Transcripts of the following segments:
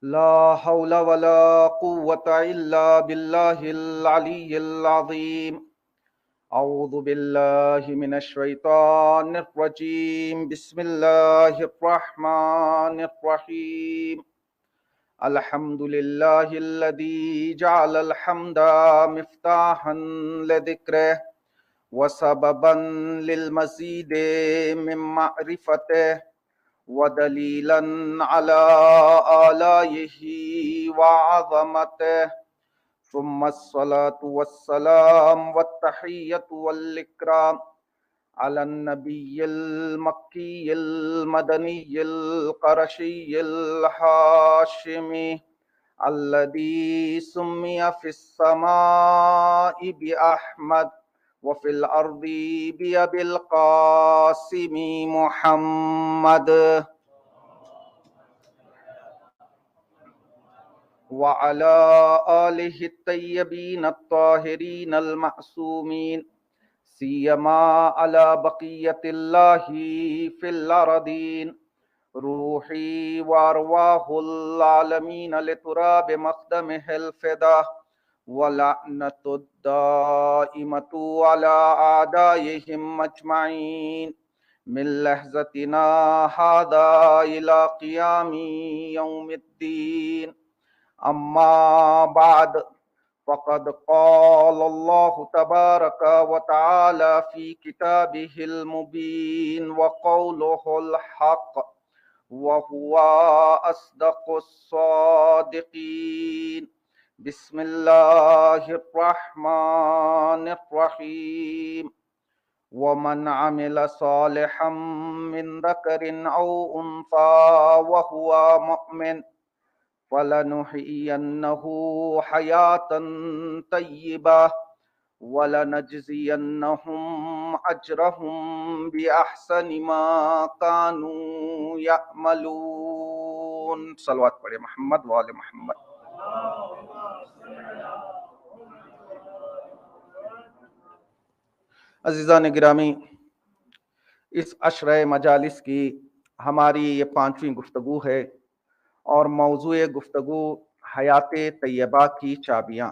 لا حول ولا قوة إلا بالله العلي العظيم. أعوذ بالله من الشيطان الرجيم. بسم الله الرحمن الرحيم. الحمد لله الذي جعل الحمد مفتاحا لذكره وسببا للمزيد من معرفته ودليلا على آلائه وعظمته، ثم الصلاة والسلام والتحية والإكرام على النبي المكي المدني القرشي الهاشمي الذي سمي في السماء بأحمد وفي الأرض بأبي القاسم محمد وعلى آله الطيبين الطاهرين المعصومين، سيما على بقية الله في الأرضين. روحي وأرواح العالمين لتراب مقدمه الفدا، ولعنة الدائمة على أعدائهم أجمعين من لحظتنا هذا إلى قيام يوم الدين. أما بعد، فقد قال الله تبارك وتعالى في كتابه المبين وقوله الحق وهو أصدق الصادقين. بسم الله الرحمن الرحيم. ومن عمل صالحا من ذكر أو أنثى وهو مؤمن فلنحيينه حياة طيبة ولنجزينهم أجرهم بأحسن ما كانوا يعملون. صلوات پڑھے محمد وآل محمد. عزیزان گرامی، اس عشرہ مجالس کی ہماری یہ 5ویں گفتگو ہے اور موضوع گفتگو حیات طیبہ کی چابیاں.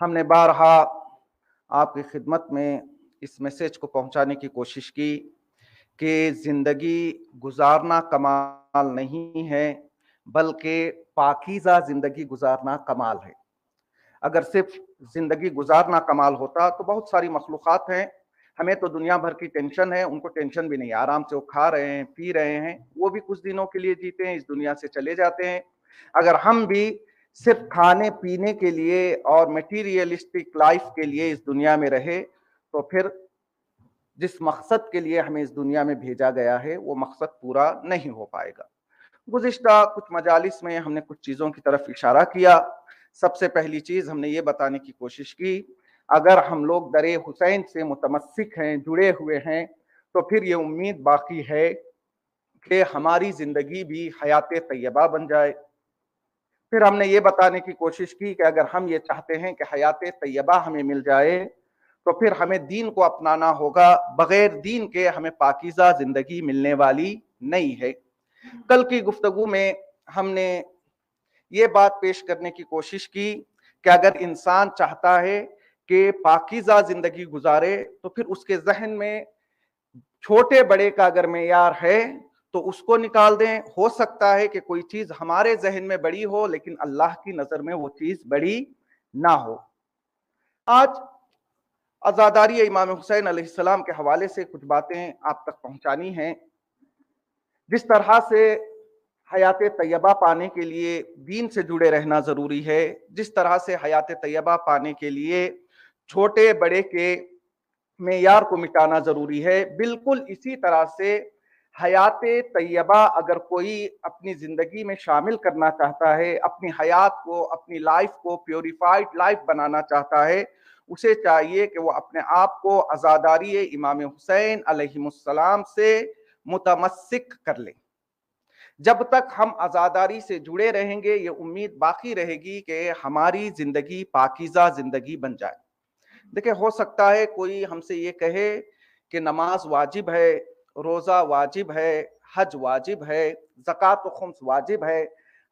ہم نے بارہا آپ کی خدمت میں اس میسج کو پہنچانے کی کوشش کی کہ زندگی گزارنا کمال نہیں ہے بلکہ پاکیزہ زندگی گزارنا کمال ہے. اگر صرف زندگی گزارنا کمال ہوتا تو بہت ساری مخلوقات ہیں، ہمیں تو دنیا بھر کی ٹینشن ہے، ان کو ٹینشن بھی نہیں، آرام سے وہ کھا رہے ہیں، پی رہے ہیں، وہ بھی کچھ دنوں کے لیے جیتے ہیں، اس دنیا سے چلے جاتے ہیں. اگر ہم بھی صرف کھانے پینے کے لیے اور میٹیریلسٹک لائف کے لیے اس دنیا میں رہے تو پھر جس مقصد کے لیے ہمیں اس دنیا میں بھیجا گیا ہے وہ مقصد پورا نہیں ہو پائے گا. گزشتہ کچھ مجالس میں ہم نے کچھ چیزوں کی طرف اشارہ کیا. سب سے پہلی چیز ہم نے یہ بتانے کی کوشش کی، اگر ہم لوگ در حسین سے متمسک ہیں، جڑے ہوئے ہیں، تو پھر یہ امید باقی ہے کہ ہماری زندگی بھی حیات طیبہ بن جائے. پھر ہم نے یہ بتانے کی کوشش کی کہ اگر ہم یہ چاہتے ہیں کہ حیات طیبہ ہمیں مل جائے تو پھر ہمیں دین کو اپنانا ہوگا، بغیر دین کے ہمیں پاکیزہ زندگی ملنے والی نہیں ہے. کل کی گفتگو میں ہم نے یہ بات پیش کرنے کی کوشش کی کہ اگر انسان چاہتا ہے کہ پاکیزہ زندگی گزارے تو پھر اس کے ذہن میں چھوٹے بڑے کا اگر معیار ہے تو اس کو نکال دیں. ہو سکتا ہے کہ کوئی چیز ہمارے ذہن میں بڑی ہو لیکن اللہ کی نظر میں وہ چیز بڑی نہ ہو. آج عزاداری امام حسین علیہ السلام کے حوالے سے کچھ باتیں آپ تک پہنچانی ہیں. جس طرح سے حیات طیبہ پانے کے لیے دین سے جڑے رہنا ضروری ہے، جس طرح سے حیات طیبہ پانے کے لیے چھوٹے بڑے کے معیار کو مٹانا ضروری ہے، بالکل اسی طرح سے حیات طیبہ اگر کوئی اپنی زندگی میں شامل کرنا چاہتا ہے، اپنی حیات کو، اپنی لائف کو پیوریفائڈ لائف بنانا چاہتا ہے، اسے چاہیے کہ وہ اپنے آپ کو عزاداری امام حسین علیہ السلام سے متمسک کر لیں. جب تک ہم عزاداری سے جڑے رہیں گے یہ امید باقی رہے گی کہ ہماری زندگی پاکیزہ زندگی بن جائے. دیکھیں، ہو سکتا ہے کوئی ہم سے یہ کہے کہ نماز واجب ہے، روزہ واجب ہے، حج واجب ہے، زکوٰۃ و خمس واجب ہے،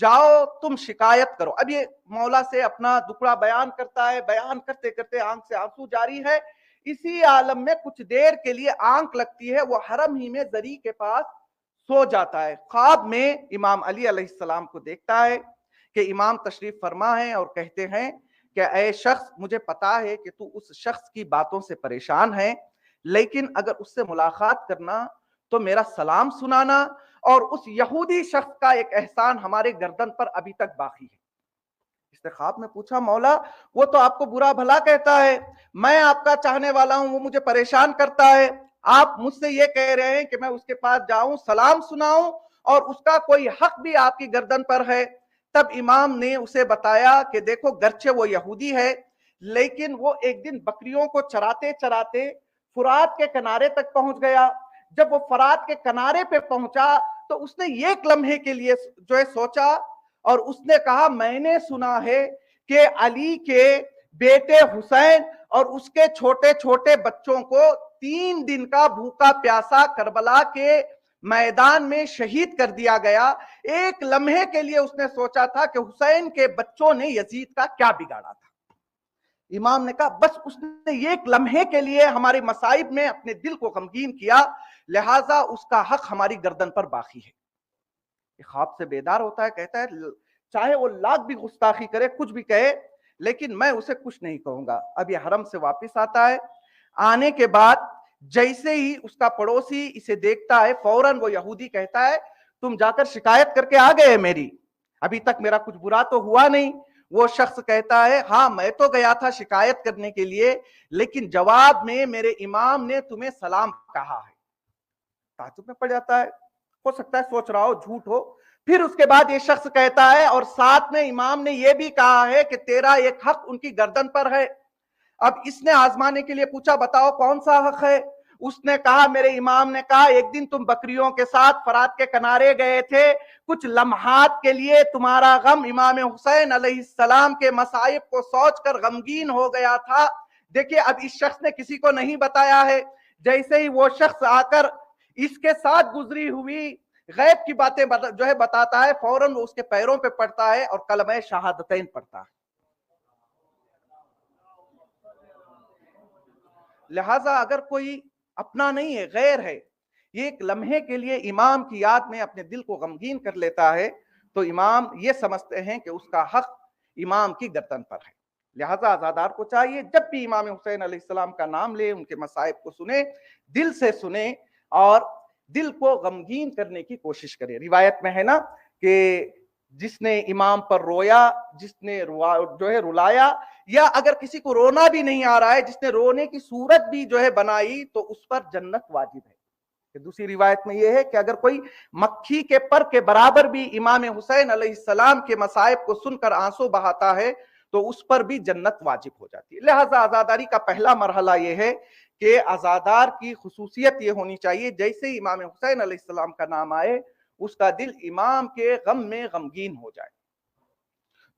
جاؤ تم شکایت کرو. اب یہ مولا سے اپنا دکڑا بیان کرتا ہے, بیان کرتے کرتے آنکھ سے آنسو جاری ہے. اسی عالم میں کچھ دیر کے لیے آنکھ لگتی ہے, وہ حرم ہی میں زری کے پاس سو جاتا ہے. خواب میں امام علی علیہ السلام کو دیکھتا ہے کہ امام تشریف فرما ہے اور کہتے ہیں کہ اے شخص, مجھے پتا ہے کہ تو اس شخص کی باتوں سے پریشان ہے, لیکن اگر اس سے ملاقات کرنا تو میرا سلام سنانا, اور اس یہودی شخص کا ایک احسان ہمارے گردن پر ابھی تک باقی ہے. اس نے خواب میں پوچھا, مولا وہ تو آپ کو برا بھلا کہتا ہے, میں آپ کا چاہنے والا ہوں, وہ مجھے پریشان کرتا ہے, آپ مجھ سے یہ کہہ رہے ہیں کہ میں اس کے پاس جاؤں, سلام سناؤں, اور اس کا کوئی حق بھی آپ کی گردن پر ہے. تب امام نے اسے بتایا کہ دیکھو گرچہ وہ یہودی ہے, لیکن وہ ایک دن بکریوں کو چراتے چراتے فرات کے کنارے تک پہنچ گیا. جب وہ فرات کے کنارے پہ پہنچا تو اس نے ایک لمحے کے لیے جو ہے سوچا, اور اس نے کہا میں نے سنا ہے کہ علی کے بیٹے حسین اور اس کے چھوٹے چھوٹے بچوں کو 3 دن کا بھوکا پیاسا کربلا کے میدان میں شہید کر دیا گیا. ایک لمحے کے لیے اس نے سوچا تھا کہ حسین کے بچوں نے یزید کا کیا بگاڑا تھا. امام نے کہا بس اس نے ایک لمحے کے لیے ہمارے مصائب میں اپنے دل کو غمگین کیا, لہٰذا اس کا حق ہماری گردن پر باقی ہے. خواب سے بیدار ہوتا ہے, کہتا ہے چاہے وہ لاکھ بھی گستاخی کرے, کچھ بھی کہے, لیکن میں اسے کچھ نہیں کہوں گا. اب یہ حرم سے واپس آتا ہے. آنے کے بعد جیسے ہی اس کا پڑوسی اسے دیکھتا ہے, فوراً وہ یہودی کہتا ہے تم جا کر شکایت کر کے آ گئے میری, ابھی تک میرا کچھ برا تو ہوا نہیں. وہ شخص کہتا ہے ہاں میں تو گیا تھا شکایت کرنے کے لیے, لیکن جواب میں میرے امام نے تمہیں سلام کہا ہے. تعجب میں پڑ جاتا ہے, ہو سکتا ہے سوچ رہا ہو جھوٹ ہو. پھر اس کے بعد یہ شخص کہتا ہے اور ساتھ میں امام نے یہ بھی کہا ہے کہ تیرا ایک حق ان کی گردن پر ہے. اب اس نے آزمانے کے لیے پوچھا بتاؤ کون سا حق ہے. اس نے کہا میرے امام نے کہا ایک دن تم بکریوں کے ساتھ فرات کے کنارے گئے تھے, کچھ لمحات کے لیے تمہارا غم امام حسین علیہ السلام کے مصائب کو سوچ کر غمگین ہو گیا تھا. دیکھیے اب اس شخص نے کسی کو نہیں بتایا ہے. جیسے ہی وہ شخص آ کر اس کے ساتھ گزری ہوئی غیب کی باتیں جو ہے بتاتا ہے, فوراً وہ اس کے پیروں پہ پڑتا ہے اور کلمہ شہادتین پڑھتا ہے. لہٰذا اگر کوئی اپنا نہیں ہے, غیر ہے, یہ ایک لمحے کے لیے امام کی یاد میں اپنے دل کو غمگین کر لیتا ہے, تو امام یہ سمجھتے ہیں کہ اس کا حق امام کی گردن پر ہے. لہٰذا عزادار کو چاہیے جب بھی امام حسین علیہ السلام کا نام لے, ان کے مصائب کو سنے, دل سے سنے اور دل کو غمگین کرنے کی کوشش کرے. روایت میں ہے نا کہ جس نے امام پر رویا, جس نے جو ہے رلایا, یا اگر کسی کو رونا بھی نہیں آ رہا ہے, جس نے رونے کی صورت بھی جو ہے بنائی, تو اس پر جنت واجب ہے. دوسری روایت میں یہ ہے کہ اگر کوئی مکھی کے پر کے برابر بھی امام حسین علیہ السلام کے مصائب کو سن کر آنسو بہاتا ہے تو اس پر بھی جنت واجب ہو جاتی ہے. لہذا عزاداری کا پہلا مرحلہ یہ ہے کہ عزادار کی خصوصیت یہ ہونی چاہیے جیسے ہی امام حسین علیہ السلام کا نام آئے اس کا دل امام کے غم میں غمگین ہو جائے.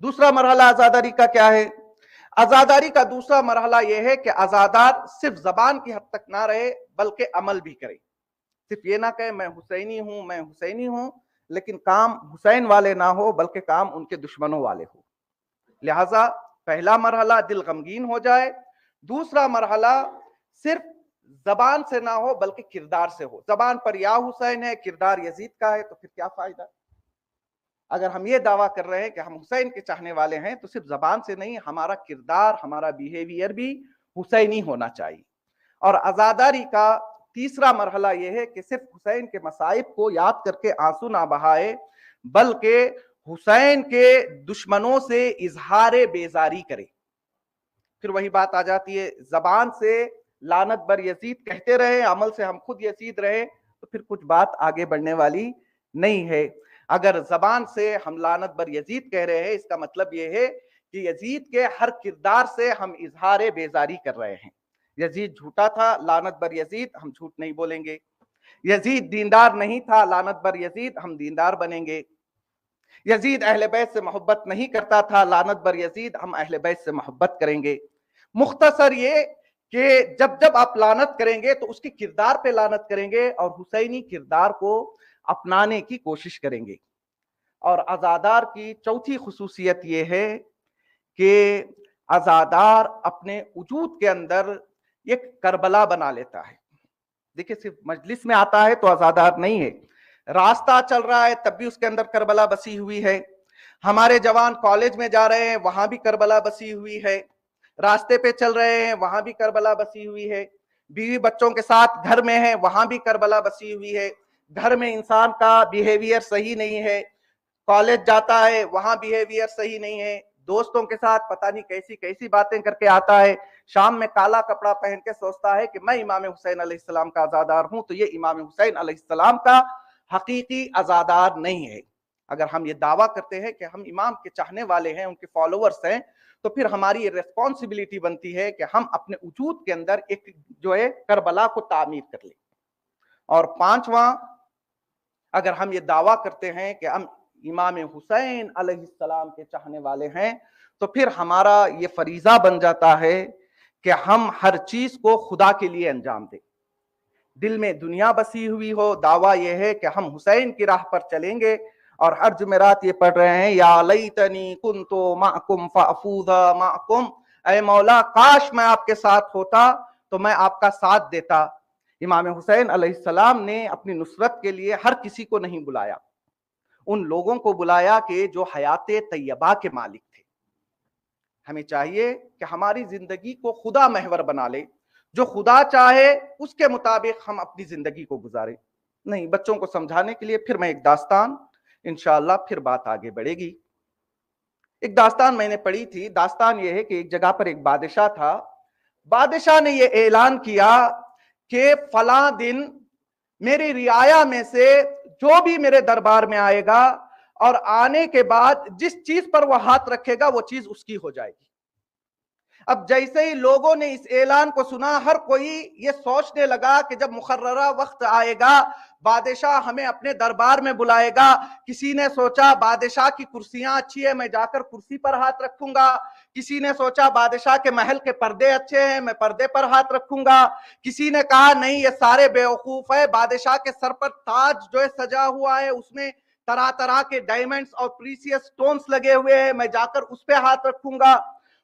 دوسرا مرحلہ عزاداری کا کیا ہے؟ عزاداری کا دوسرا مرحلہ یہ ہے کہ عزادار صرف زبان کی حد تک نہ رہے بلکہ عمل بھی کرے. صرف یہ نہ کہے میں حسینی ہوں میں حسینی ہوں, لیکن کام حسین والے نہ ہو بلکہ کام ان کے دشمنوں والے ہو. لہٰذا پہلا مرحلہ دل غمگین ہو جائے. دوسرا مرحلہ صرف زبان سے نہ ہو بلکہ کردار سے ہو. زبان پر یا حسین ہے, کردار یزید کا ہے, تو پھر کیا فائدہ؟ اگر ہم یہ دعویٰ کر رہے ہیں کہ ہم حسین کے چاہنے والے ہیں تو صرف زبان سے نہیں, ہمارا کردار, ہمارا بیہیویئر بھی حسینی ہونا چاہیے. اور عزاداری کا تیسرا مرحلہ یہ ہے کہ صرف حسین کے مصائب کو یاد کر کے آنسو نہ بہائے بلکہ حسین کے دشمنوں سے اظہار بیزاری کرے. پھر وہی بات آ جاتی ہے, زبان سے لعنت بر یزید کہتے رہے, عمل سے ہم خود یزید رہے, تو پھر کچھ بات آگے بڑھنے والی نہیں ہے. اگر زبان سے ہم لعنت بر یزید کہہ رہے ہیں اس کا مطلب یہ ہے کہ یزید کے ہر کردار سے ہم اظہار بیزاری کر رہے ہیں. یزید جھوٹا تھا, لعنت بر یزید, ہم جھوٹ نہیں بولیں گے. یزید دیندار نہیں تھا, لعنت بر یزید, ہم دیندار بنیں گے. یزید اہل بیت سے محبت نہیں کرتا تھا, لعنت بر یزید, ہم اہل بیت سے محبت کریں گے. مختصر یہ کہ جب جب آپ لعنت کریں گے تو اس کی کردار پہ لعنت کریں گے اور حسینی کردار کو اپنانے کی کوشش کریں گے. اور عزادار کی چوتھی خصوصیت یہ ہے کہ عزادار اپنے وجود کے اندر ایک کربلا بنا لیتا ہے. دیکھیں صرف مجلس میں آتا ہے تو عزادار نہیں ہے, راستہ چل رہا ہے تب بھی اس کے اندر کربلا بسی ہوئی ہے. ہمارے جوان کالج میں جا رہے ہیں وہاں بھی کربلا بسی ہوئی ہے, راستے پہ چل رہے ہیں وہاں بھی کربلا بسی ہوئی ہے, بیوی بچوں کے ساتھ گھر میں ہیں وہاں بھی کربلا بسی ہوئی ہے. گھر میں انسان کا بیہیویئر صحیح نہیں ہے, کالج جاتا ہے وہاں بیہیویئر صحیح نہیں ہے, دوستوں کے ساتھ پتہ نہیں کیسی کیسی باتیں کر کے آتا ہے, شام میں کالا کپڑا پہن کے سوچتا ہے کہ میں امام حسین علیہ السلام کا عزادار ہوں, تو یہ امام حسین علیہ السلام کا حقیقی عزادار نہیں ہے. اگر ہم یہ دعویٰ کرتے ہیں کہ ہم امام کے چاہنے والے ہیں, ان کے فالوورز ہیں, تو پھر ہماری یہ ریسپانسبلٹی بنتی ہے کہ ہم اپنے وجود کے اندر ایک جو ہے کربلا کو تعمیر کر لیں. اور پانچواں, اگر ہم یہ دعویٰ کرتے ہیں کہ ہم امام حسین علیہ السلام کے چاہنے والے ہیں, تو پھر ہمارا یہ فریضہ بن جاتا ہے کہ ہم ہر چیز کو خدا کے لیے انجام دیں. دل میں دنیا بسی ہوئی ہو, دعویٰ یہ ہے کہ ہم حسین کی راہ پر چلیں گے, اور ہر جمعرات یہ پڑھ رہے ہیں یا لیتنی کنتو معکم فافوز معکم, اے مولا کاش میں آپ کے ساتھ ہوتا تو میں آپ کا ساتھ دیتا. امام حسین علیہ السلام نے اپنی نصرت کے لیے ہر کسی کو نہیں بلایا, ان لوگوں کو بلایا کہ جو حیات طیبہ کے مالک تھے. ہمیں چاہیے کہ ہماری زندگی کو خدا محور بنا لے, جو خدا چاہے اس کے مطابق ہم اپنی زندگی کو گزاریں. نہیں, بچوں کو سمجھانے کے لیے پھر میں ایک داستان, انشاءاللہ پھر بات آگے بڑھے گی. ایک داستان میں نے پڑھی تھی. داستان یہ ہے کہ ایک جگہ پر ایک بادشاہ تھا. بادشاہ نے یہ اعلان کیا کہ فلاں دن میری رعایا میں سے جو بھی میرے دربار میں آئے گا, اور آنے کے بعد جس چیز پر وہ ہاتھ رکھے گا وہ چیز اس کی ہو جائے گی. اب جیسے ہی لوگوں نے اس اعلان کو سنا, ہر کوئی یہ سوچنے لگا کہ جب مقررہ وقت آئے گا بادشاہ ہمیں اپنے دربار میں بلائے گا. کسی نے سوچا بادشاہ کی کرسیاں اچھی ہیں, میں جا کر کرسی پر ہاتھ رکھوں گا. کسی نے سوچا بادشاہ کے محل کے پردے اچھے ہیں, میں پردے پر ہاتھ رکھوں گا. کسی نے کہا نہیں یہ سارے بیوقوف ہے, بادشاہ کے سر پر تاج جو ہے سجا ہوا ہے, اس میں طرح طرح کے ڈائمنڈز اور پریسیس سٹونز لگے ہوئے ہیں, میں جا کر اس پہ ہاتھ رکھوں گا.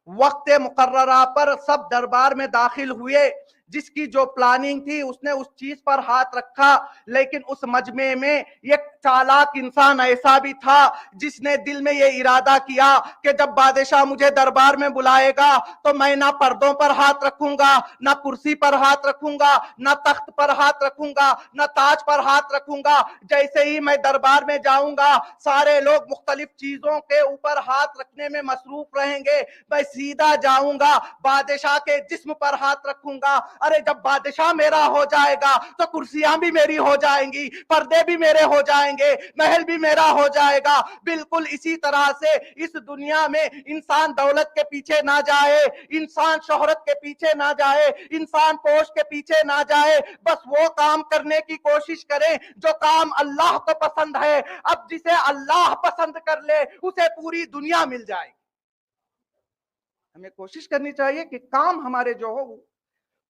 وقت مقررہ پر سب دربار میں داخل ہوئے. جس کی جو پلاننگ تھی اس نے اس چیز پر ہاتھ رکھا, لیکن اس مجمع میں ایک چالاک انسان ایسا بھی تھا جس نے دل میں یہ ارادہ کیا کہ جب بادشاہ مجھے دربار میں بلائے گا تو میں نہ پردوں پر ہاتھ رکھوں گا, نہ کرسی پر ہاتھ رکھوں گا, نہ تخت پر ہاتھ رکھوں گا, نہ تاج پر ہاتھ رکھوں گا. جیسے ہی میں دربار میں جاؤں گا سارے لوگ مختلف چیزوں کے اوپر ہاتھ رکھنے میں مصروف رہیں گے, میں سیدھا جاؤں گا بادشاہ کے جسم پر ہاتھ رکھوں گا. ارے جب بادشاہ میرا ہو جائے گا تو کرسیاں بھی میری ہو جائیں گی, پردے بھی میرے ہو جائیں گے, محل بھی میرا ہو جائے گا. بالکل اسی طرح سے اس دنیا میں انسان دولت کے پیچھے نہ جائے, انسان شہرت کے پیچھے نہ جائے, انسان پوش کے پیچھے نہ جائے, بس وہ کام کرنے کی کوشش کرے جو کام اللہ کو پسند ہے. اب جسے اللہ پسند کر لے اسے پوری دنیا مل جائے. ہمیں کوشش کرنی چاہیے کہ کام ہمارے جو ہو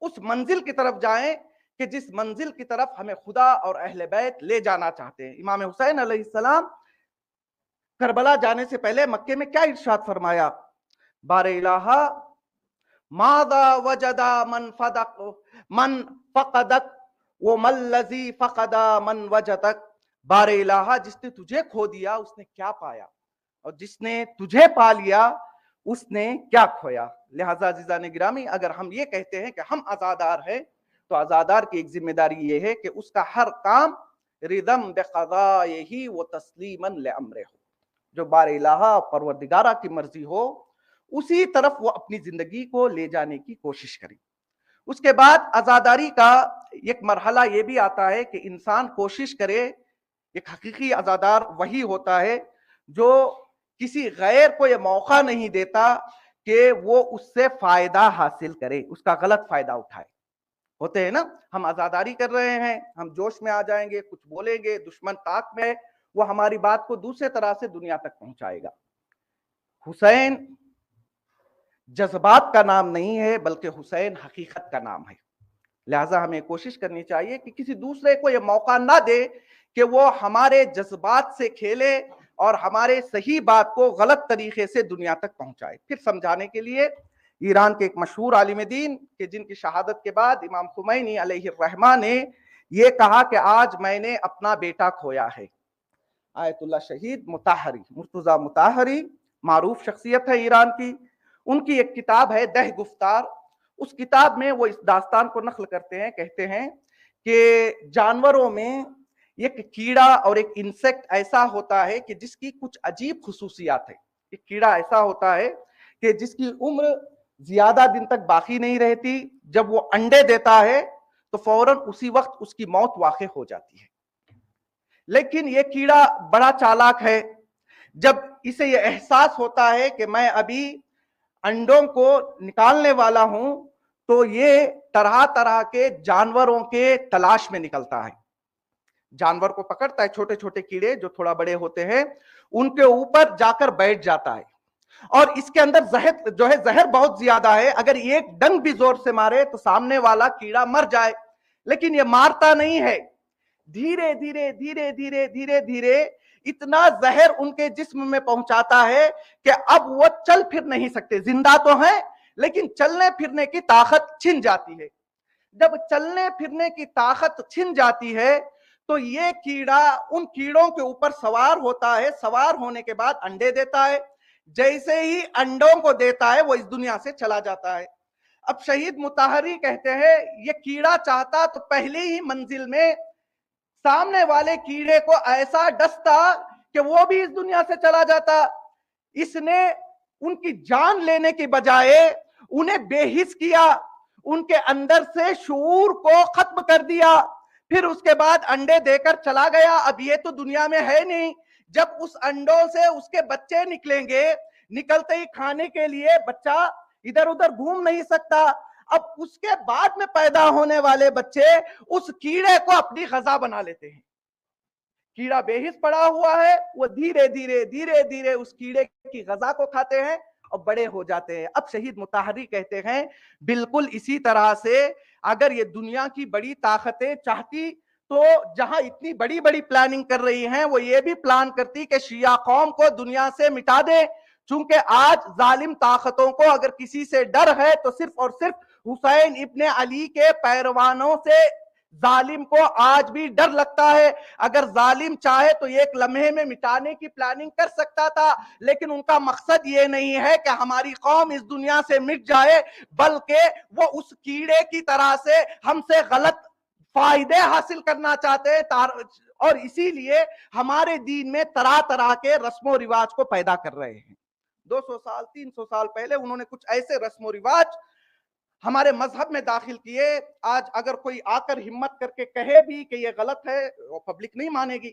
اس منزل کی طرف جائیں کہ جس منزل کی طرف ہمیں خدا اور اہل بیت لے جانا چاہتے ہیں. امام حسین علیہ السلام کربلا جانے سے پہلے مکے میں کیا ارشاد فرمایا, بار الہ ماذا وجد من فقدک ومن الذی فقد من وجدک. بار الہ جس نے تجھے کھو دیا اس نے کیا پایا, اور جس نے تجھے پا لیا اس نے کیا کھویا. لہذا عزیزان گرامی, اگر ہم یہ کہتے ہیں کہ ہم عزادار ہیں تو عزادار کی ایک ذمہ داری یہ ہے کہ اس کا ہر کام ردم بقضائہ و تسلیما لامرہ ہو. جو بار الہ پروردگارہ کی مرضی ہو اسی طرف وہ اپنی زندگی کو لے جانے کی کوشش کریں. اس کے بعد عزاداری کا ایک مرحلہ یہ بھی آتا ہے کہ انسان کوشش کرے. ایک حقیقی عزادار وہی ہوتا ہے جو کسی غیر کو یہ موقع نہیں دیتا کہ وہ اس سے فائدہ حاصل کرے, اس کا غلط فائدہ اٹھائے. ہوتے ہیں نا, ہم عزاداری کر رہے ہیں, ہم جوش میں آ جائیں گے, کچھ بولیں گے, دشمن طاق میں ہے, وہ ہماری بات کو دوسرے طرح سے دنیا تک پہنچائے گا. حسین جذبات کا نام نہیں ہے بلکہ حسین حقیقت کا نام ہے. لہٰذا ہمیں کوشش کرنی چاہیے کہ کسی دوسرے کو یہ موقع نہ دے کہ وہ ہمارے جذبات سے کھیلے, اور ہمارے صحیح بات کو غلط طریقے سے دنیا تک پہنچائے۔ پھر سمجھانے کے لیے ایران کے ایک مشہور عالم دین کہ جن کی شہادت کے بعد امام خمینی علیہ الرحمہ نے یہ کہا کہ آج میں نے اپنا بیٹا کھویا ہے۔ آیت اللہ شہید مطہری، مرتضیٰ مطہری، معروف شخصیت ہے ایران کی، ان کی ایک کتاب ہے دہ گفتار۔ اس کتاب میں وہ اس داستان کو نقل کرتے ہیں، کہتے ہیں کہ جانوروں میں ایک کیڑا اور ایک انسیکٹ ایسا ہوتا ہے کہ جس کی کچھ عجیب خصوصیات ہے۔ ایک کیڑا ایسا ہوتا ہے کہ جس کی عمر زیادہ دن تک باقی نہیں رہتی، جب وہ انڈے دیتا ہے تو فوراً اسی وقت اس کی موت واقع ہو جاتی ہے۔ لیکن یہ کیڑا بڑا چالاک ہے، جب اسے یہ احساس ہوتا ہے کہ میں ابھی انڈوں کو نکالنے والا ہوں تو یہ طرح طرح کے جانوروں کے تلاش میں نکلتا ہے، جانور کو پکڑتا ہے، چھوٹے چھوٹے کیڑے جو تھوڑا بڑے ہوتے ہیں ان کے اوپر جا کر بیٹھ جاتا ہے، اور اس کے اندر زہر جو ہے زہر بہت زیادہ ہے، اگر ایک ڈنگ بھی زور سے مارے تو سامنے والا کیڑا مر جائے، لیکن یہ مارتا نہیں ہے، دھیرے دھیرے دھیرے دھیرے دھیرے دھیرے اتنا زہر ان کے جسم میں پہنچاتا ہے کہ اب وہ چل پھر نہیں سکتے، زندہ تو ہیں لیکن چلنے پھرنے کی طاقت چھن جاتی ہے۔ جب چلنے پھرنے کی طاقت چھن جاتی ہے تو یہ کیڑا ان کیڑوں کے اوپر سوار ہوتا ہے، سوار ہونے کے بعد انڈے دیتا ہے، جیسے ہی انڈوں کو دیتا ہے وہ اس دنیا سے چلا جاتا ہے۔ اب شہید مطہری کہتے ہیں یہ کیڑا چاہتا تو پہلی ہی منزل میں سامنے والے کیڑے کو ایسا ڈستا کہ وہ بھی اس دنیا سے چلا جاتا، اس نے ان کی جان لینے کی بجائے انہیں بے حس کیا، ان کے اندر سے شعور کو ختم کر دیا، پھر اس کے بعد انڈے دے کر چلا گیا۔ اب یہ تو دنیا میں ہے نہیں، جب اس انڈوں سے اس کے بچے نکلیں گے، نکلتے ہی کھانے کے لیے بچہ ادھر ادھر گھوم نہیں سکتا، اب اس کے بعد میں پیدا ہونے والے بچے اس کیڑے کو اپنی غذا بنا لیتے ہیں۔ کیڑا بے حس پڑا ہوا ہے، وہ دھیرے دھیرے دھیرے دھیرے اس کیڑے کی غذا کو کھاتے ہیں اور بڑے ہو جاتے ہیں۔ اب شہید مطہری کہتے ہیں بالکل اسی طرح سے اگر یہ دنیا کی بڑی طاقتیں چاہتی تو جہاں اتنی بڑی بڑی پلاننگ کر رہی ہیں وہ یہ بھی پلان کرتی کہ شیعہ قوم کو دنیا سے مٹا دے، چونکہ آج ظالم طاقتوں کو اگر کسی سے ڈر ہے تو صرف اور صرف حسین ابن علی کے پیروانوں سے ظالم کو آج بھی ڈر لگتا ہے۔ اگر ظالم چاہے تو ایک لمحے میں مٹانے کی پلاننگ کر سکتا تھا، لیکن ان کا مقصد یہ نہیں ہے کہ ہماری قوم اس دنیا سے مٹ جائے، بلکہ وہ اس کیڑے کی طرح سے ہم سے غلط فائدے حاصل کرنا چاہتے ہیں، اور اسی لیے ہمارے دین میں طرح طرح کے رسم و رواج کو پیدا کر رہے ہیں۔ 200 سال 300 سال پہلے انہوں نے کچھ ایسے رسم و رواج ہمارے مذہب میں داخل کیے، آج اگر کوئی آ کر ہمت کر کے کہے بھی کہ یہ غلط ہے وہ پبلک نہیں مانے گی،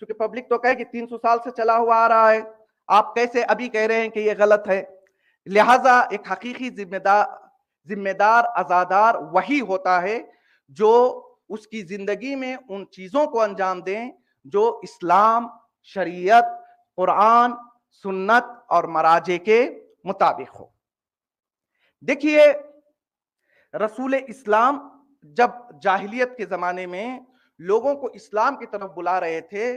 کیونکہ پبلک تو کہے کہ 300 سال سے چلا ہوا آ رہا ہے، آپ کیسے ابھی کہہ رہے ہیں کہ یہ غلط ہے؟ لہٰذا ایک حقیقی ذمہ دار عزادار وہی ہوتا ہے جو اس کی زندگی میں ان چیزوں کو انجام دیں جو اسلام، شریعت، قرآن، سنت اور مراجع کے مطابق ہو۔ دیکھیے رسول اسلام جب جاہلیت کے زمانے میں لوگوں کو اسلام کی طرف بلا رہے تھے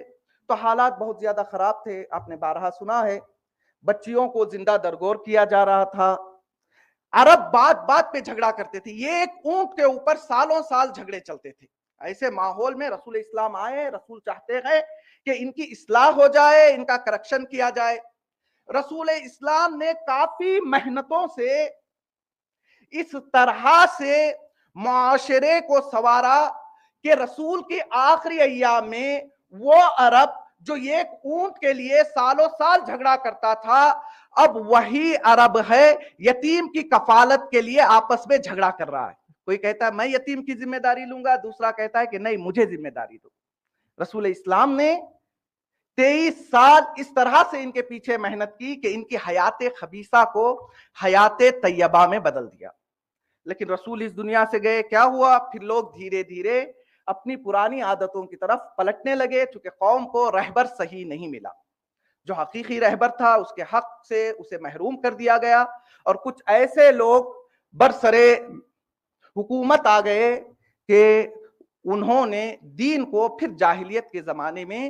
تو حالات بہت زیادہ خراب تھے، آپ نے بارہا سنا ہے، بچیوں کو زندہ درگور کیا جا رہا تھا، عرب بات بات پہ جھگڑا کرتے تھے، یہ ایک اونٹ کے اوپر سالوں سال جھگڑے چلتے تھے۔ ایسے ماحول میں رسول اسلام آئے، رسول چاہتے ہیں کہ ان کی اصلاح ہو جائے، ان کا کریکشن کیا جائے۔ رسول اسلام نے کافی محنتوں سے اس طرح سے معاشرے کو سوارا کہ رسول کی آخری ایام میں وہ عرب جو ایک اونٹ کے لیے سالوں سال جھگڑا کرتا تھا، اب وہی عرب ہے یتیم کی کفالت کے لیے آپس میں جھگڑا کر رہا ہے۔ کوئی کہتا ہے میں یتیم کی ذمہ داری لوں گا، دوسرا کہتا ہے کہ نہیں مجھے ذمہ داری دو۔ رسول اسلام نے 23 سال اس طرح سے ان کے پیچھے محنت کی کہ ان کی حیات خبیثہ کو حیات طیبہ میں بدل دیا۔ لیکن رسول اس دنیا سے گئے، کیا ہوا؟ پھر لوگ دھیرے دھیرے اپنی پرانی عادتوں کی طرف پلٹنے لگے، چونکہ قوم کو رہبر صحیح نہیں ملا، جو حقیقی رہبر تھا اس کے حق سے اسے محروم کر دیا گیا، اور کچھ ایسے لوگ برسرے حکومت آ گئے کہ انہوں نے دین کو پھر جاہلیت کے زمانے میں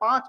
5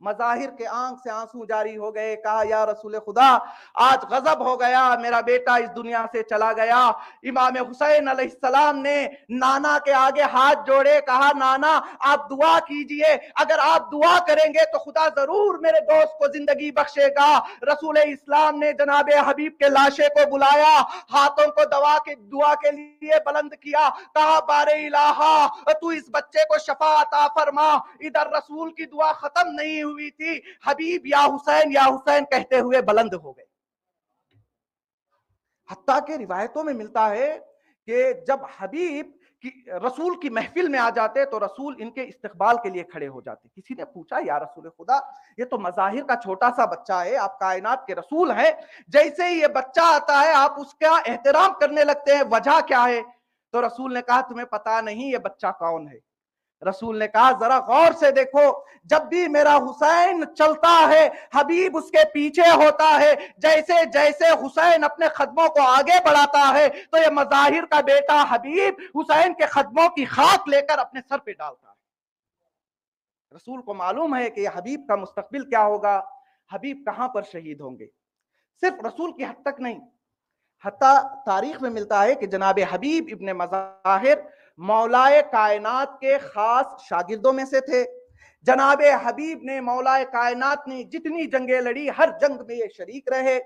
مظاہر کے آنکھ سے آنسو جاری ہو گئے. کہا یا رسول خدا آج غضب ہو گیا, میرا بیٹا اس دنیا سے چلا گیا. امام حسین علیہ السلام نے نانا کے آگے ہاتھ جوڑے, کہا نانا آپ دعا کیجئے, اگر آپ دعا کریں گے تو خدا ضرور میرے دوست کو زندگی بخشے گا. رسول اسلام نے جناب حبیب کے لاشے کو بلایا, ہاتھوں کو دعا کے لیے بلند کیا, کہا بار الہ تو اس بچے کو شفا عطا فرما. ادھر رسول کی دعا ختم نہیں ہوئی تھی, حبیب یا حسین کہتے ہوئے بلند ہو گئے. حتیٰ کہ روایتوں میں ملتا ہے کہ جب حبیب رسول کی محفل میں آ جاتے تو رسول ان کے استقبال کے لیے کھڑے ہو جاتے. کسی نے پوچھا یا رسول خدا یہ تو مظاہر کا چھوٹا سا بچہ ہے, آپ کائنات کے رسول ہیں, جیسے ہی یہ بچہ آتا ہے آپ اس کا احترام کرنے لگتے ہیں, وجہ کیا ہے؟ تو رسول نے کہا تمہیں پتا نہیں یہ بچہ کون ہے؟ رسول نے کہا ذرا غور سے دیکھو, جب بھی میرا حسین چلتا ہے حبیب اس کے پیچھے ہوتا ہے, جیسے جیسے حسین اپنے قدموں کو آگے بڑھاتا ہے تو یہ مظاہر کا بیٹا حبیب حسین کے قدموں کی خاک لے کر اپنے سر پہ ڈالتا ہے. رسول کو معلوم ہے کہ یہ حبیب کا مستقبل کیا ہوگا, حبیب کہاں پر شہید ہوں گے. صرف رسول کی حد تک نہیں, حتیٰ تاریخ میں ملتا ہے کہ جناب حبیب ابن مظاہر مولائے کائنات کے خاص شاگردوں میں سے تھے. جناب حبیب نے مولائے کائنات نے جتنی جنگیں لڑی ہر جنگ میں یہ شریک رہے.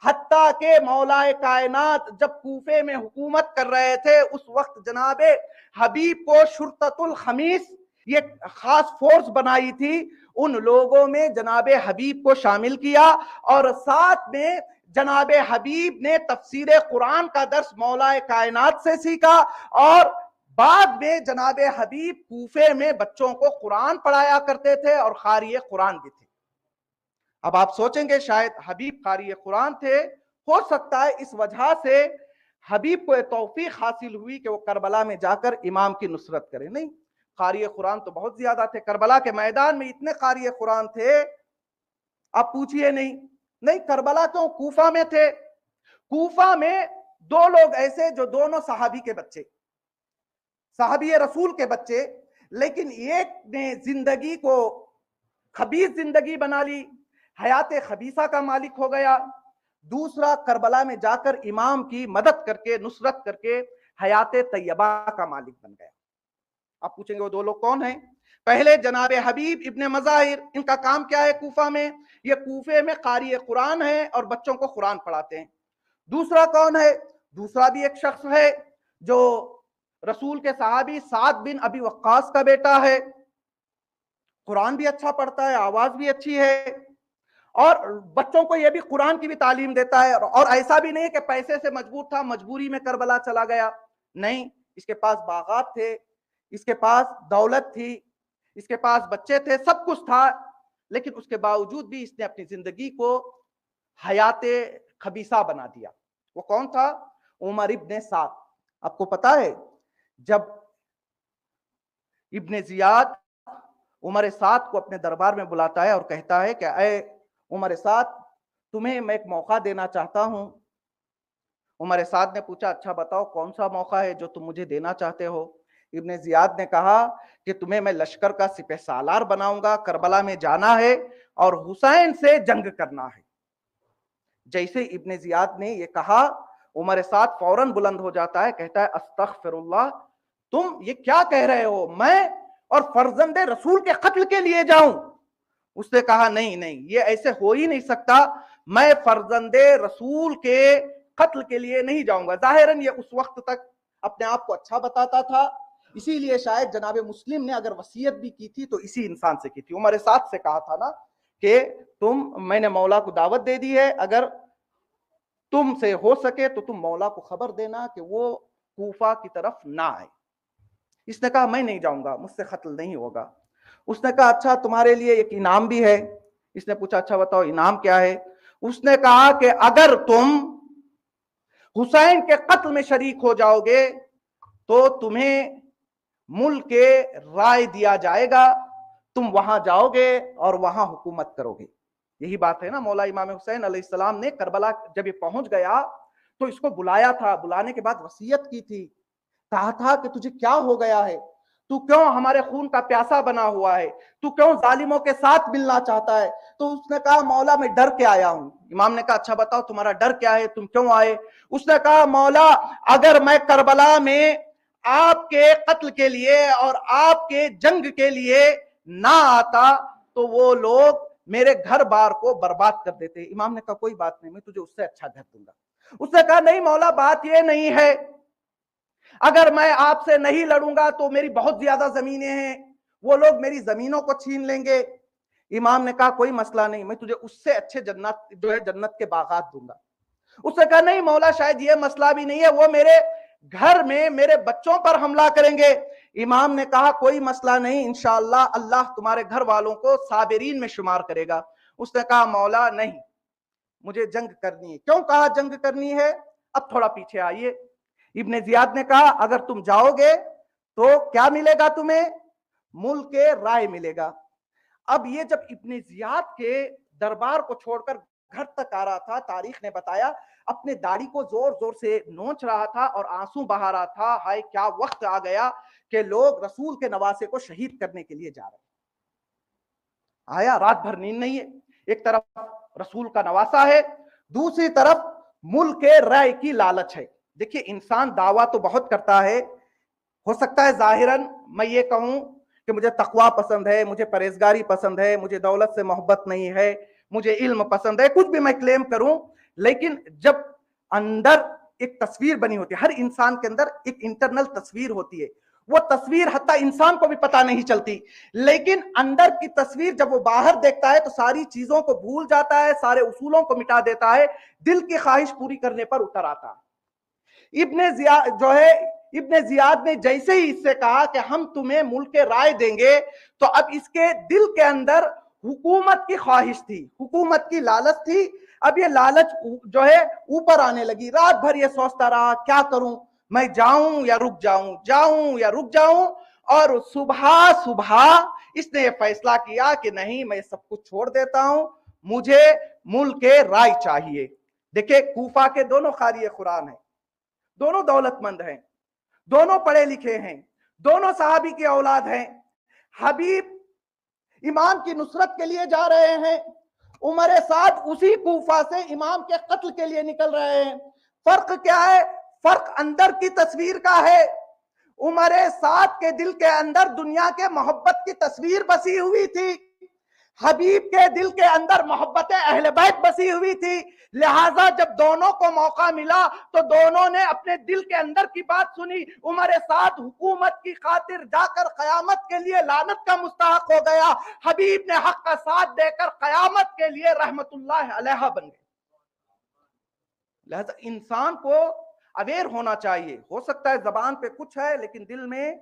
حتیٰ کہ مولائے کائنات جب کوفے میں حکومت کر رہے تھے اس وقت جناب حبیب کو شرطۃ الخمیس یہ خاص فورس بنائی تھی, ان لوگوں میں جناب حبیب کو شامل کیا, اور ساتھ میں جناب حبیب نے تفسیر قرآن کا درس مولائے کائنات سے سیکھا, اور بعد میں جناب حبیب کوفے میں بچوں کو قرآن پڑھایا کرتے تھے اور قاری قرآن بھی تھے. اب آپ سوچیں گے شاید حبیب قاری قرآن تھے, ہو سکتا ہے اس وجہ سے حبیب کو توفیق حاصل ہوئی کہ وہ کربلا میں جا کر امام کی نصرت کرے. نہیں, قاری قرآن تو بہت زیادہ تھے, کربلا کے میدان میں اتنے قاری قرآن تھے آپ پوچھئے نہیں. کربلا کیوں, کوفہ میں تھے. کوفہ میں دو لوگ ایسے جو دونوں صحابی کے بچے, صحابی رسول کے بچے, لیکن ایک نے زندگی کو خبیث زندگی بنا لی, حیات خبیثہ کا مالک ہو گیا. دوسرا کربلا میں جا کر امام کی مدد کر کے نصرت کر کے حیات طیبہ کا مالک بن گیا. آپ پوچھیں گے وہ دو لوگ کون ہیں؟ پہلے جناب حبیب ابن مظاہر, ان کا کام کیا ہے کوفہ میں؟ یہ کوفے میں قاری قرآن ہے اور بچوں کو قرآن پڑھاتے ہیں. دوسرا کون ہے؟ دوسرا بھی ایک شخص ہے جو رسول کے صحابی سعد بن ابی وقاص کا بیٹا ہے, قرآن بھی اچھا پڑھتا ہے, آواز بھی اچھی ہے, اور بچوں کو یہ بھی قرآن کی بھی تعلیم دیتا ہے. اور ایسا بھی نہیں کہ پیسے سے مجبور تھا, مجبوری میں کربلا چلا گیا, نہیں, اس کے پاس باغات تھے, اس کے پاس دولت تھی, اس کے پاس بچے تھے, سب کچھ تھا, لیکن اس کے باوجود بھی اس نے اپنی زندگی کو حیات خبیثہ بنا دیا. وہ کون تھا؟ عمر ابن سعد. آپ کو پتا ہے جب ابن زیاد عمر سعد کو اپنے دربار میں بلاتا ہے اور کہتا ہے کہ اے عمر سعد تمہیں میں ایک موقع دینا چاہتا ہوں. عمر سعد نے پوچھا اچھا بتاؤ کون سا موقع ہے جو تم مجھے دینا چاہتے ہو؟ ابن زیاد نے کہا کہ تمہیں میں لشکر کا سپہ سالار بناؤں گا, کربلا میں جانا ہے اور حسین سے جنگ کرنا ہے. جیسے ابن زیاد نے یہ کہا عمر سعد فوراً بلند ہو جاتا ہے, کہتا ہے استغفر اللہ, تم یہ کیا کہہ رہے ہو, میں اور فرزند رسول کے قتل کے لیے جاؤں؟ اس نے کہا نہیں یہ ایسے ہو ہی نہیں سکتا, میں فرزند رسول کے قتل کے لیے نہیں جاؤں گا. ظاہراً یہ اس وقت تک اپنے آپ کو اچھا بتاتا تھا, اسی لیے شاید جناب مسلم نے اگر وصیت بھی کی تھی تو اسی انسان سے کی تھی. عمر سعد سے کہا تھا نا کہ میں نے مولا کو دعوت دے دی ہے, اگر تم سے ہو سکے تو تم مولا کو خبر دینا کہ وہ کوفہ کی طرف نہ آئے. اس نے کہا میں نہیں جاؤں گا, مجھ سے قتل نہیں ہوگا. اس نے کہا اچھا تمہارے لیے ایک انعام بھی ہے. اس نے پوچھا اچھا بتاؤ انعام کیا ہے؟ اس نے کہا کہ اگر تم حسین کے قتل میں شریک ہو جاؤ گے تو تمہیں ملک کے رائے دیا جائے گا, تم وہاں جاؤ گے اور وہاں حکومت کرو گے. یہی بات ہے نا, مولا امام حسین علیہ السلام نے کربلا جب یہ پہنچ گیا تو اس کو بلایا تھا, بلانے کے بعد وصیت کی تھی, کہا تھا کہ تجھے کیا ہو گیا ہے؟ تو کیوں ہمارے خون کا پیاسا بنا ہوا ہے؟ تو کیوں ظالموں کے ساتھ ملنا چاہتا ہے؟ تو اس نے کہا مولا میں ڈر کے آیا ہوں۔ امام نے کہا اچھا بتاؤ تمہارا ڈر کیا ہے، تم کیوں آئے؟ اس نے کہا مولا اگر میں کربلا میں آپ کے قتل کے لیے اور آپ کے جنگ کے لیے نہ آتا تو وہ لوگ میرے گھر بار کو برباد کر دیتے۔ امام نے کہا کوئی بات نہیں، میں تجھے اس سے اچھا گھر دوں گا۔ اس نے کہا نہیں مولا بات یہ نہیں ہے، اگر میں آپ سے نہیں لڑوں گا تو میری بہت زیادہ زمینیں ہیں، وہ لوگ میری زمینوں کو چھین لیں گے۔ امام نے کہا کوئی مسئلہ نہیں، میں تجھے اس سے اچھے جنت کے باغات دوں گا۔ اس نے کہا نہیں مولا شاید یہ مسئلہ بھی نہیں ہے، وہ میرے گھر میں میرے بچوں پر حملہ کریں گے۔ امام نے کہا کوئی مسئلہ نہیں، انشاءاللہ اللہ تمہارے گھر والوں کو صابرین میں شمار کرے گا۔ اس نے کہا مولا نہیں، مجھے جنگ کرنی ہے۔ کیوں کہا جنگ کرنی ہے؟ اب تھوڑا پیچھے آئیے۔ ابن زیاد نے کہا اگر تم جاؤ گے تو کیا ملے گا تمہیں؟ ملک رائے ملے گا۔ اب یہ جب ابن زیاد کے دربار کو چھوڑ کر گھر تک آ رہا تھا، تاریخ نے بتایا اپنے داڑھی کو زور زور سے نوچ رہا تھا اور آنسو بہا رہا تھا، ہائے کیا وقت آ گیا کہ لوگ رسول کے نواسے کو شہید کرنے کے لیے جا رہے ہیں۔ آیا رات بھر نیند نہیں ہے، ایک طرف رسول کا نواسا ہے، دوسری طرف ملک رائے کی لالچ ہے۔ دیکھیے انسان دعویٰ تو بہت کرتا ہے، ہو سکتا ہے ظاہراً میں یہ کہوں کہ مجھے تقویٰ پسند ہے، مجھے پرہیزگاری پسند ہے، مجھے دولت سے محبت نہیں ہے، مجھے علم پسند ہے، کچھ بھی میں کلیم کروں، لیکن جب اندر ایک تصویر بنی ہوتی ہے، ہر انسان کے اندر ایک انٹرنل تصویر ہوتی ہے، وہ تصویر حتیٰ انسان کو بھی پتہ نہیں چلتی، لیکن اندر کی تصویر جب وہ باہر دیکھتا ہے تو ساری چیزوں کو بھول جاتا ہے، سارے اصولوں کو مٹا دیتا ہے، دل کی خواہش پوری کرنے پر اتر آتا ہے۔ ابن زیاد نے جیسے ہی اس سے کہا کہ ہم تمہیں ملک رائے دیں گے، تو اب اس کے دل کے اندر حکومت کی خواہش تھی، حکومت کی لالچ تھی۔ اب یہ لالچ اوپر آنے لگی، رات بھر یہ سوچتا رہا کیا کروں، میں جاؤں یا رک جاؤں، جاؤں یا رک جاؤں، اور صبح اس نے یہ فیصلہ کیا کہ نہیں میں سب کچھ چھوڑ دیتا ہوں، مجھے ملک رائے چاہیے۔ دیکھیں کوفہ کے دونوں قاری قرآن ہیں، دونوں دولت مند ہیں، دونوں پڑھے لکھے ہیں، دونوں صحابی کی اولاد ہیں۔ حبیب امام کی نصرت کے لیے جا رہے ہیں، عمر سعد اسی کوفہ سے امام کے قتل کے لیے نکل رہے ہیں۔ فرق کیا ہے؟ فرق اندر کی تصویر کا ہے۔ عمر سعد کے دل کے اندر دنیا کے محبت کی تصویر بسی ہوئی تھی، حبیب کے دل کے اندر محبت اہل بیت بسی ہوئی تھی، لہٰذا جب دونوں کو موقع ملا تو دونوں نے اپنے دل کے اندر کی بات سنی۔ عمر سعد حکومت کی خاطر جا کر قیامت کے لیے لعنت کا مستحق ہو گیا، حبیب نے حق کا ساتھ دے کر قیامت کے لیے رحمت اللہ علیہ بن گئے۔ لہذا انسان کو اویئر ہونا چاہیے، ہو سکتا ہے زبان پہ کچھ ہے لیکن دل میں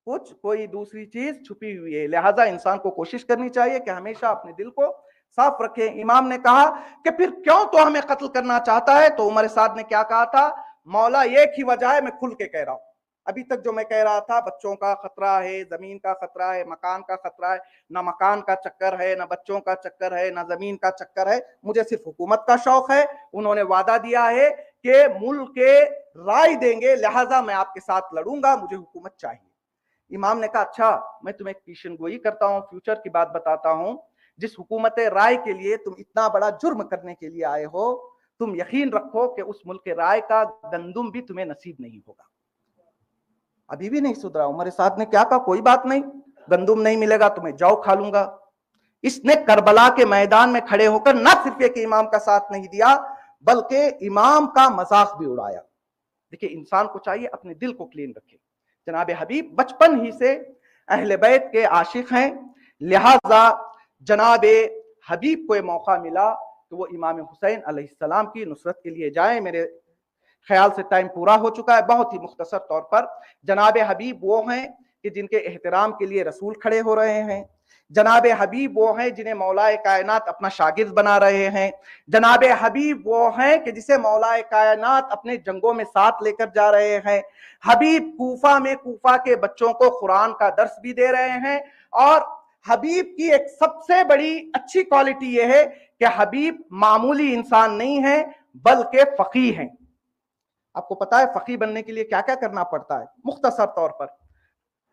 کچھ کوئی دوسری چیز چھپی ہوئی ہے، لہٰذا انسان کو کوشش کرنی چاہیے کہ ہمیشہ اپنے دل کو صاف رکھے۔ امام نے کہا کہ پھر کیوں تو ہمیں قتل کرنا چاہتا ہے؟ تو عمر سعد نے کیا کہا تھا؟ مولا ایک ہی وجہ ہے، میں کھل کے کہہ رہا ہوں، ابھی تک جو میں کہہ رہا تھا بچوں کا خطرہ ہے، زمین کا خطرہ ہے، مکان کا خطرہ ہے، نہ مکان کا چکر ہے، نہ بچوں کا چکر ہے، نہ زمین کا چکر ہے، مجھے صرف حکومت کا شوق ہے۔ انہوں نے وعدہ دیا ہے کہ ملک رائے دیں گے، لہٰذا میں آپ کے ساتھ لڑوں گا، مجھے حکومت چاہیے۔ امام نے کہا اچھا میں تمہیں پیشن گوئی کرتا ہوں، فیوچر کی بات بتاتا ہوں، جس حکومت رائے کے لیے تم اتنا بڑا جرم کرنے کے لیے آئے ہو، تم یقین رکھو کہ اس ملک رائے کا گندم بھی تمہیں نصیب نہیں ہوگا۔ ابھی بھی نہیں سدھرا۔ عمر سعد نے کیا کہا؟ کوئی بات نہیں، گندم نہیں ملے گا تمہیں، جاؤ کھا لوں گا۔ اس نے کربلا کے میدان میں کھڑے ہو کر نہ صرف یہ کہ امام کا ساتھ نہیں دیا بلکہ امام کا مذاق بھی اڑایا۔ دیکھیں انسان کو چاہیے اپنے دل کو کلین رکھے۔ جناب حبیب بچپن ہی سے اہل بیت کے عاشق ہیں، لہذا جناب حبیب کو یہ موقع ملا کہ وہ امام حسین علیہ السلام کی نصرت کے لیے جائیں۔ میرے خیال سے ٹائم پورا ہو چکا ہے، بہت ہی مختصر طور پر جناب حبیب وہ ہیں کہ جن کے احترام کے لیے رسول کھڑے ہو رہے ہیں، جناب حبیب وہ ہیں جنہیں مولا کائنات اپنا شاگرد بنا رہے ہیں، جناب حبیب وہ ہیں کہ جسے مولا کائنات اپنے جنگوں میں ساتھ لے کر جا رہے ہیں۔ حبیب کوفہ میں کوفہ کے بچوں کو قرآن کا درس بھی دے رہے ہیں، اور حبیب کی ایک سب سے بڑی اچھی کوالٹی یہ ہے کہ حبیب معمولی انسان نہیں ہے بلکہ فقیہ ہیں۔ آپ کو پتا ہے فقیہ بننے کے لیے کیا کیا کرنا پڑتا ہے؟ مختصر طور پر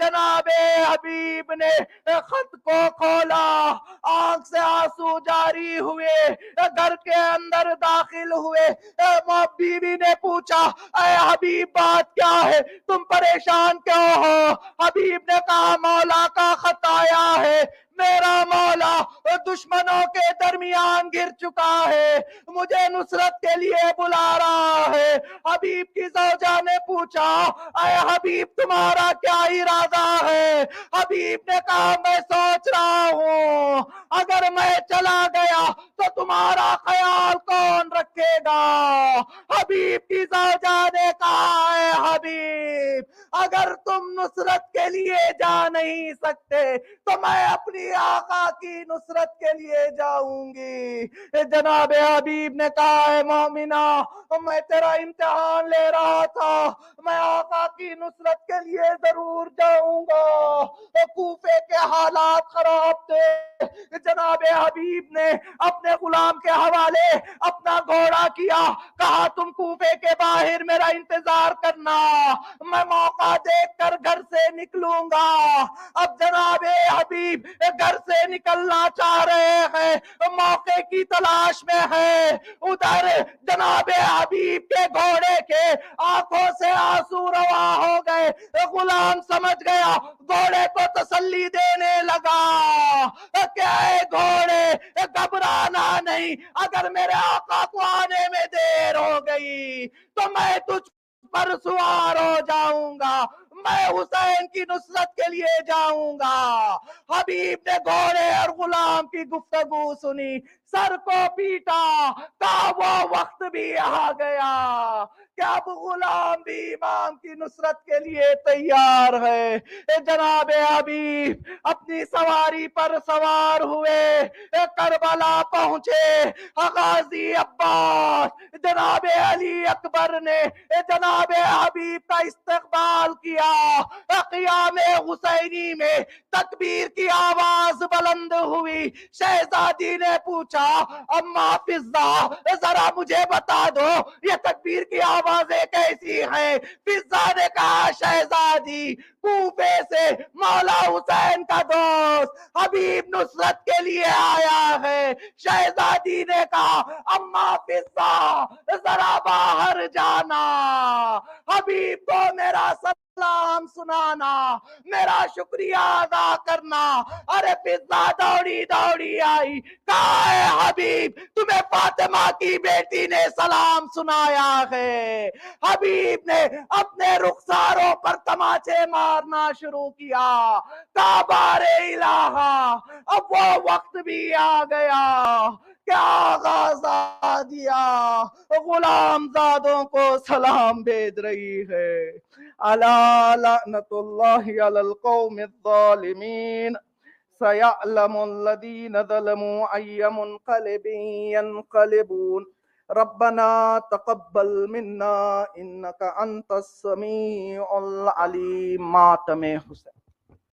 جناب حبیب نے خط کو کھولا، آنکھ سے آنسو جاری ہوئے، گھر کے اندر داخل ہوئے۔ بیوی نے پوچھا اے حبیب بات کیا ہے، تم پریشان کیوں ہو؟ حبیب نے کہا مولا کا خط آیا ہے، میرا مولا دشمنوں کے درمیان گر چکا ہے، مجھے نصرت کے لیے بلا رہا ہے۔ حبیب کی زوجہ نے پوچھا اے حبیب تمہارا کیا ارادہ ہے؟ حبیب نے کہا میں سوچ رہا ہوں اگر میں چلا گیا تو تمہارا خیال کون رکھے گا؟ حبیب کی زوجہ نے کہا اے حبیب اگر تم نصرت کے لیے جا نہیں سکتے تو میں اپنی آقا کی نصرت کے لیے جاؤں گی۔ جناب حبیب نے کہا اے مومنہ میں تیرا امتحان لے رہا تھا، میں آقا کی نصرت کے لیے ضرور جاؤں گا۔ کوفے کے حالات خراب تھے، جناب حبیب نے اپنے غلام کے حوالے اپنا گھوڑا کیا، کہا تم کوفے کے باہر میرا انتظار کرنا، میں موقع دیکھ کر گھر سے نکلوں گا۔ اب جناب حبیب گھر سے نکلنا چاہ رہے ہیں، موقع کی تلاش میں ہے، ادھر جناب حبیب کے گھوڑے کے آنکھوں سے آنسو روا ہو گئے۔ غلام سمجھ گیا، گھوڑے کو تسلی دینے لگا کہ اے گھوڑے گھبرانا نہیں، اگر میرے آقا کو آنے میں دیر ہو گئی تو میں تجھ پر سوار ہو جاؤں گا، میں حسین کی نصرت کے لیے جاؤں گا۔ حبیب نے گھوڑے اور غلام کی گفتگو سنی، سر کو پیٹا، کہا وہ وقت بھی آ گیا کہ اب غلام بھی امام کی نصرت کے لیے تیار ہے۔ جناب حبیب اپنی سواری پر سوار ہوئے، کربلا پہنچے، غازی عباس جناب علی اکبر نے جناب حبیب کا استقبال کیا۔ قیام حسینی میں تکبیر کی آواز بلند ہوئی، شہزادی نے پوچھا اما فضہ ذرا مجھے بتا دو یہ تکبیر کی آوازیں کیسی ہیں؟ فضہ نے کہا شہزادی کوفے سے مولا حسین کا دوست حبیب نصرت کے لیے آیا ہے۔ شہزادی نے کہا اما فضہ ذرا باہر جانا، حبیب کو میرا سلام سنانا، میرا شکریہ ادا کرنا۔ ارے فضہ دوڑی دوڑی آئی، کہا اے حبیب تمہیں فاطمہ کی بیٹی نے سلام سنایا ہے۔ حبیب نے اپنے رخساروں پر تماچے مارنا شروع کیا، کہا بار الہ اب وہ وقت بھی آ گیا کیا آغاز دیا، غلام زادوں کو سلام بھیج رہی ہے۔ الا لعنت اللہ علی القوم الظالمین، سیعلم الذین ظلموا ای منقلب ینقلبون، ربنا تقبل منا انک انت السمیع العلیم۔ ماتم حسین۔